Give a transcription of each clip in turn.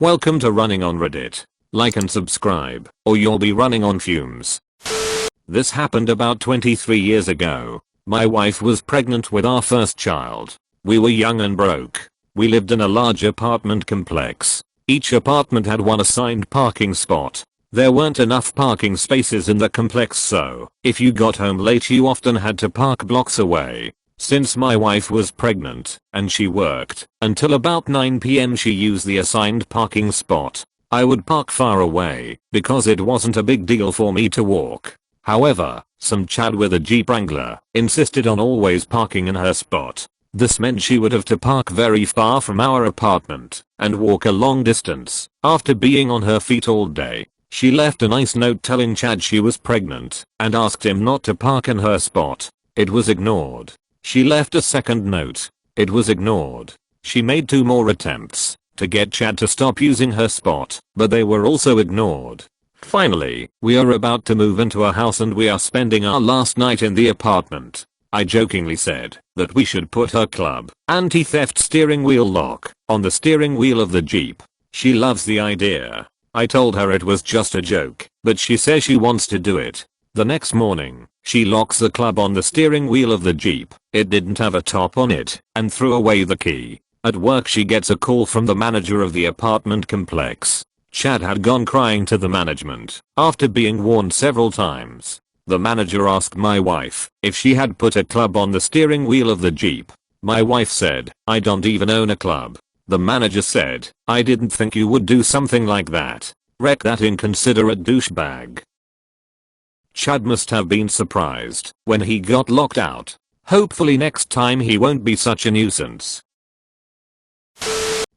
Welcome to Running on Reddit. Like and subscribe, or you'll be running on fumes. This happened about 23 years ago. My wife was pregnant with our first child. We were young and broke. We lived in a large apartment complex. Each apartment had one assigned parking spot. There weren't enough parking spaces in the complex, so if you got home late you often had to park blocks away. Since my wife was pregnant and she worked until about 9 p.m. she used the assigned parking spot. I would park far away because it wasn't a big deal for me to walk. However, some Chad with a Jeep Wrangler insisted on always parking in her spot. This meant she would have to park very far from our apartment and walk a long distance. After being on her feet all day, she left a nice note telling Chad she was pregnant and asked him not to park in her spot. It was ignored. She left a second note. It was ignored. She made 2 more attempts to get Chad to stop using her spot, but they were also ignored. Finally, we are about to move into a house and we are spending our last night in the apartment. I jokingly said that we should put her club anti-theft steering wheel lock on the steering wheel of the Jeep. She loves the idea. I told her it was just a joke, but she says she wants to do it. The next morning, she locks the club on the steering wheel of the Jeep. It didn't have a top on it, and threw away the key. At work she gets a call from the manager of the apartment complex. Chad had gone crying to the management after being warned several times. The manager asked my wife if she had put a club on the steering wheel of the Jeep. My wife said, "I don't even own a club." The manager said, "I didn't think you would do something like that. Wreck that inconsiderate douchebag." Chad must have been surprised when he got locked out. Hopefully next time he won't be such a nuisance.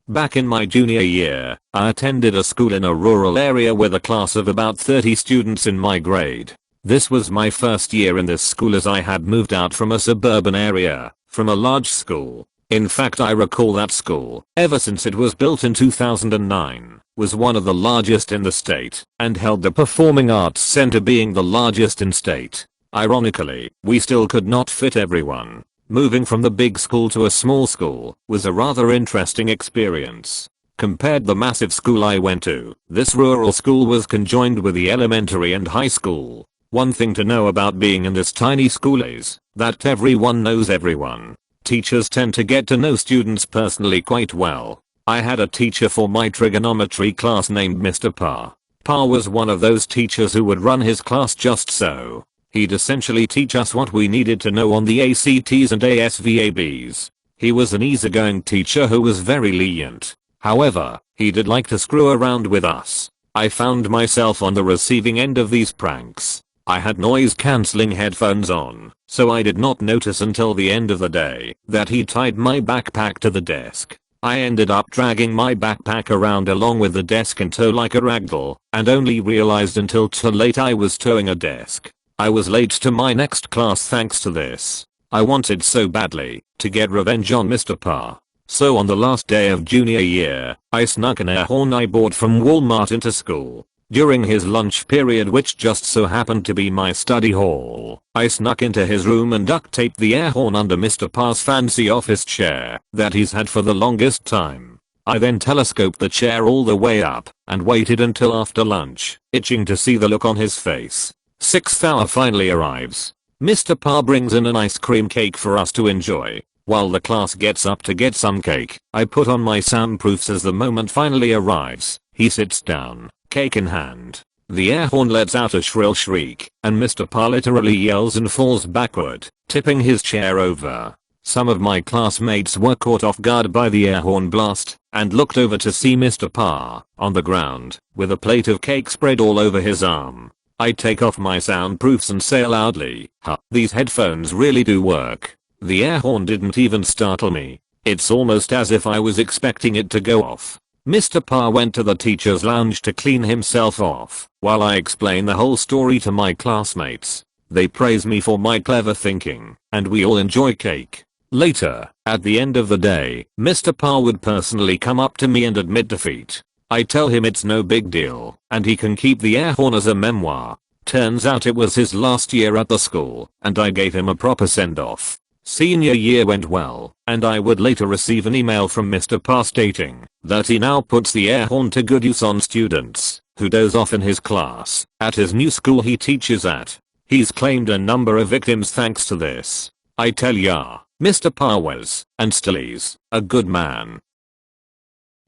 Back in my junior year, I attended a school in a rural area with a class of about 30 students in my grade. This was my first year in this school as I had moved out from a suburban area, from a large school. In fact, I recall that school, ever since it was built in 2009, was one of the largest in the state, and held the Performing Arts Center being the largest in state. Ironically, we still could not fit everyone. Moving from the big school to a small school was a rather interesting experience. Compared the massive school I went to, this rural school was conjoined with the elementary and high school. One thing to know about being in this tiny school is that everyone knows everyone. Teachers tend to get to know students personally quite well. I had a teacher for my trigonometry class named Mr. Pa. Pa was one of those teachers who would run his class just so. He'd essentially teach us what we needed to know on the ACTs and ASVABs. He was an easygoing teacher who was very lenient. However, he did like to screw around with us. I found myself on the receiving end of these pranks. I had noise-cancelling headphones on, so I did not notice until the end of the day that he tied my backpack to the desk. I ended up dragging my backpack around along with the desk in tow like a ragdoll, and only realized until too late I was towing a desk. I was late to my next class thanks to this. I wanted so badly to get revenge on Mr. Pa. So on the last day of junior year, I snuck an air horn I bought from Walmart into school. During his lunch period, which just so happened to be my study hall, I snuck into his room and duct taped the air horn under Mr. Pa's fancy office chair that he's had for the longest time. I then telescoped the chair all the way up and waited until after lunch, itching to see the look on his face. 6th hour finally arrives. Mr. Pa brings in an ice cream cake for us to enjoy. While the class gets up to get some cake, I put on my soundproofs as the moment finally arrives. He sits down, cake in hand. The air horn lets out a shrill shriek, and Mr. Pa literally yells and falls backward, tipping his chair over. Some of my classmates were caught off guard by the air horn blast, and looked over to see Mr. Pa on the ground, with a plate of cake spread all over his arm. I take off my soundproofs and say loudly, "Huh, these headphones really do work." The air horn didn't even startle me. It's almost as if I was expecting it to go off. Mr. Pa went to the teacher's lounge to clean himself off, while I explain the whole story to my classmates. They praise me for my clever thinking, and we all enjoy cake. Later, at the end of the day, Mr. Pa would personally come up to me and admit defeat. I tell him it's no big deal, and he can keep the air horn as a memoir. Turns out it was his last year at the school, and I gave him a proper send-off. Senior year went well, and I would later receive an email from Mr. Pass stating that he now puts the air horn to good use on students who doze off in his class at his new school he teaches at. He's claimed a number of victims thanks to this. I tell ya, Mr. Parr was, and still is, a good man.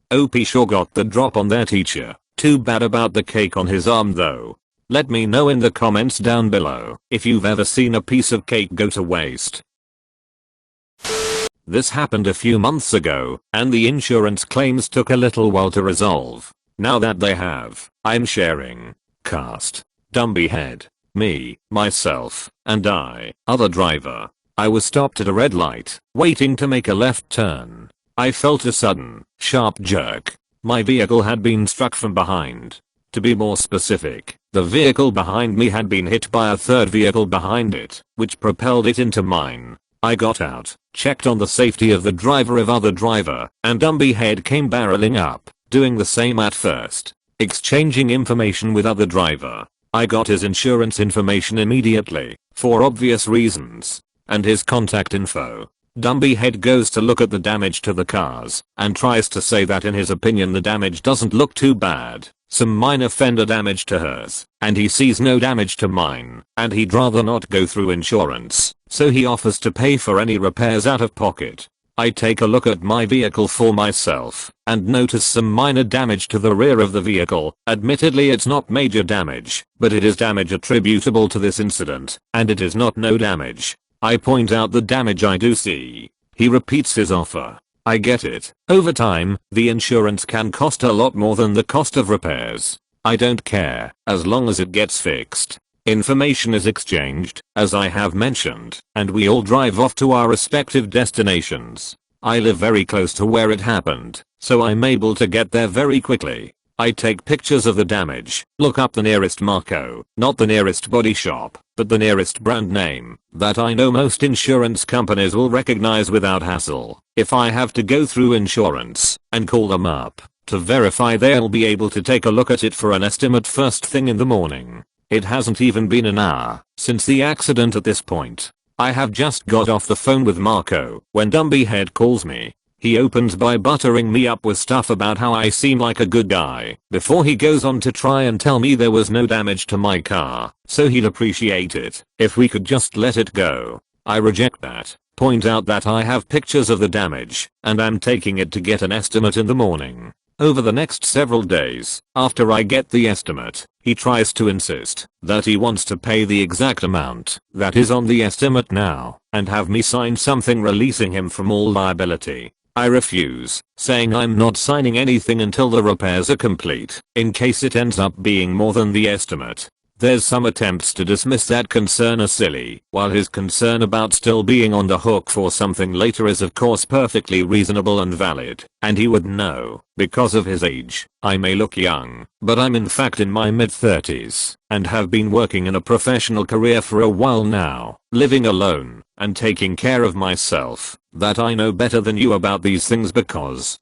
OP sure got the drop on their teacher. Too bad about the cake on his arm though. Let me know in the comments down below if you've ever seen a piece of cake go to waste. This happened a few months ago, and the insurance claims took a little while to resolve. Now that they have, I'm sharing. Cast. Dumby head. Me, myself, and other driver. I was stopped at a red light, waiting to make a left turn. I felt a sudden, sharp jerk. My vehicle had been struck from behind. To be more specific, the vehicle behind me had been hit by a third vehicle behind it, which propelled it into mine. I got out, checked on the safety of the driver of other driver, and Dumby head came barreling up, doing the same at first. Exchanging information with other driver. I got his insurance information immediately, for obvious reasons, and his contact info. Dumby head goes to look at the damage to the cars, and tries to say that in his opinion the damage doesn't look too bad. Some minor fender damage to hers, and he sees no damage to mine, and he'd rather not go through insurance, so he offers to pay for any repairs out of pocket. I take a look at my vehicle for myself, and notice some minor damage to the rear of the vehicle. Admittedly it's not major damage, but it is damage attributable to this incident, and it is not no damage. I point out the damage I do see. He repeats his offer. I get it. Over time, the insurance can cost a lot more than the cost of repairs. I don't care, as long as it gets fixed. Information is exchanged, as I have mentioned, and we all drive off to our respective destinations. I live very close to where it happened, so I'm able to get there very quickly. I take pictures of the damage, look up the nearest Marco, not the nearest body shop, but the nearest brand name, that I know most insurance companies will recognize without hassle. If I have to go through insurance, and call them up, to verify they'll be able to take a look at it for an estimate first thing in the morning. It hasn't even been an hour since the accident at this point. I have just got off the phone with Marco when Dumby head calls me. He opens by buttering me up with stuff about how I seem like a good guy, before he goes on to try and tell me there was no damage to my car, so he'd appreciate it if we could just let it go. I reject that, point out that I have pictures of the damage, and I'm taking it to get an estimate in the morning. Over the next several days, after I get the estimate, he tries to insist that he wants to pay the exact amount that is on the estimate now, and have me sign something releasing him from all liability. I refuse, saying I'm not signing anything until the repairs are complete, in case it ends up being more than the estimate. There's some attempts to dismiss that concern as silly, while his concern about still being on the hook for something later is of course perfectly reasonable and valid, and he would know, because of his age. I may look young, but I'm in fact in my mid-30s, and have been working in a professional career for a while now, living alone, and taking care of myself. That I know better than you about these things because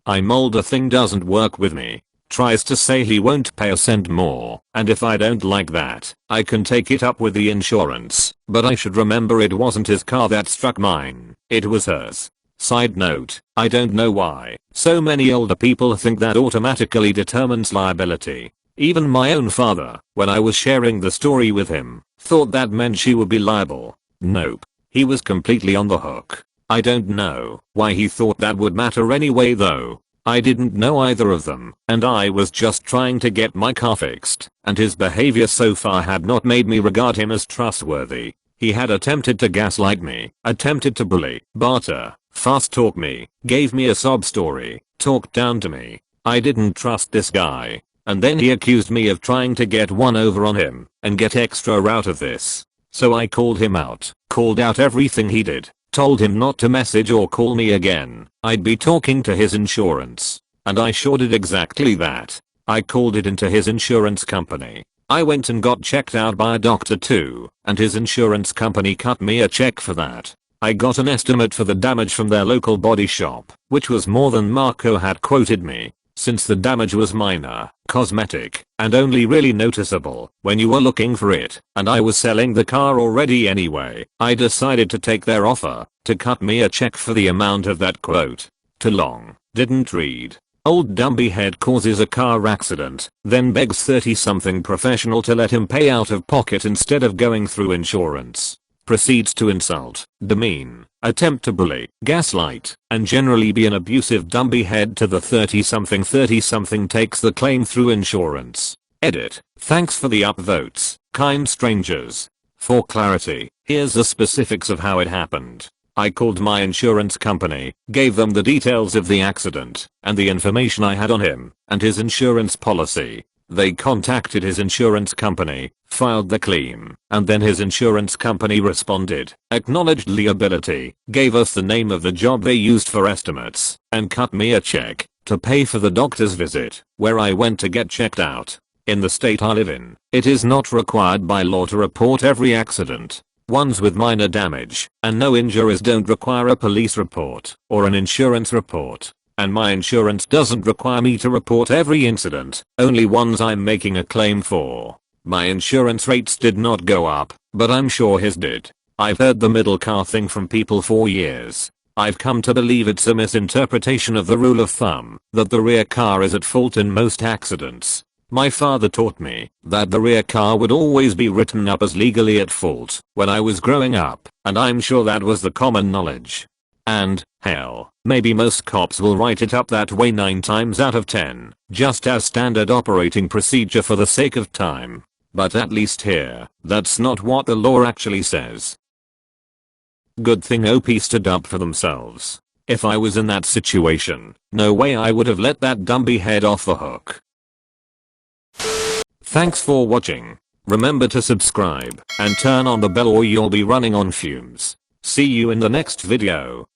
I'm older. Thing doesn't work with me. Tries to say he won't pay a cent more, and if I don't like that, I can take it up with the insurance, but I should remember it wasn't his car that struck mine, it was hers. Side note, I don't know why so many older people think that automatically determines liability. Even my own father, when I was sharing the story with him, thought that meant she would be liable. Nope. He was completely on the hook. I don't know why he thought that would matter anyway though. I didn't know either of them, and I was just trying to get my car fixed, and his behavior so far had not made me regard him as trustworthy. He had attempted to gaslight me, attempted to bully, barter, fast talk me, gave me a sob story, talked down to me. I didn't trust this guy, and then he accused me of trying to get one over on him, and get extra out of this. So I called him out, called out everything he did. Told him not to message or call me again. I'd be talking to his insurance. And I sure did exactly that. I called it into his insurance company. I went and got checked out by a doctor too, and his insurance company cut me a check for that. I got an estimate for the damage from their local body shop, which was more than Marco had quoted me. since the damage was minor, cosmetic, and only really noticeable when you were looking for it, and I was selling the car already anyway, I decided to take their offer to cut me a check for the amount of that quote. Too long, didn't read. Old Dumby head causes a car accident, then begs 30-something professional to let him pay out of pocket instead of going through insurance. Proceeds to insult, demean, attempt to bully, gaslight, and generally be an abusive Dumby head to the 30-something takes the claim through insurance. Edit. Thanks for the upvotes, kind strangers. For clarity, here's the specifics of how it happened. I called my insurance company, gave them the details of the accident, and the information I had on him, and his insurance policy. They contacted his insurance company, filed the claim, and then his insurance company responded, acknowledged liability, gave us the name of the job they used for estimates, and cut me a check to pay for the doctor's visit, where I went to get checked out. In the state I live in, it is not required by law to report every accident. Ones with minor damage and no injuries don't require a police report or an insurance report. And my insurance doesn't require me to report every incident, only ones I'm making a claim for. My insurance rates did not go up, but I'm sure his did. I've heard the middle car thing from people for years. I've come to believe it's a misinterpretation of the rule of thumb that the rear car is at fault in most accidents. My father taught me that the rear car would always be written up as legally at fault when I was growing up, and I'm sure that was the common knowledge. And, hell, maybe most cops will write it up that way 9 times out of 10, just as standard operating procedure for the sake of time. But at least here, that's not what the law actually says. Good thing OP stood up for themselves. If I was in that situation, no way I would have let that Dumby head off the hook. Thanks for watching. Remember to subscribe and turn on the bell or you'll be running on fumes. See you in the next video.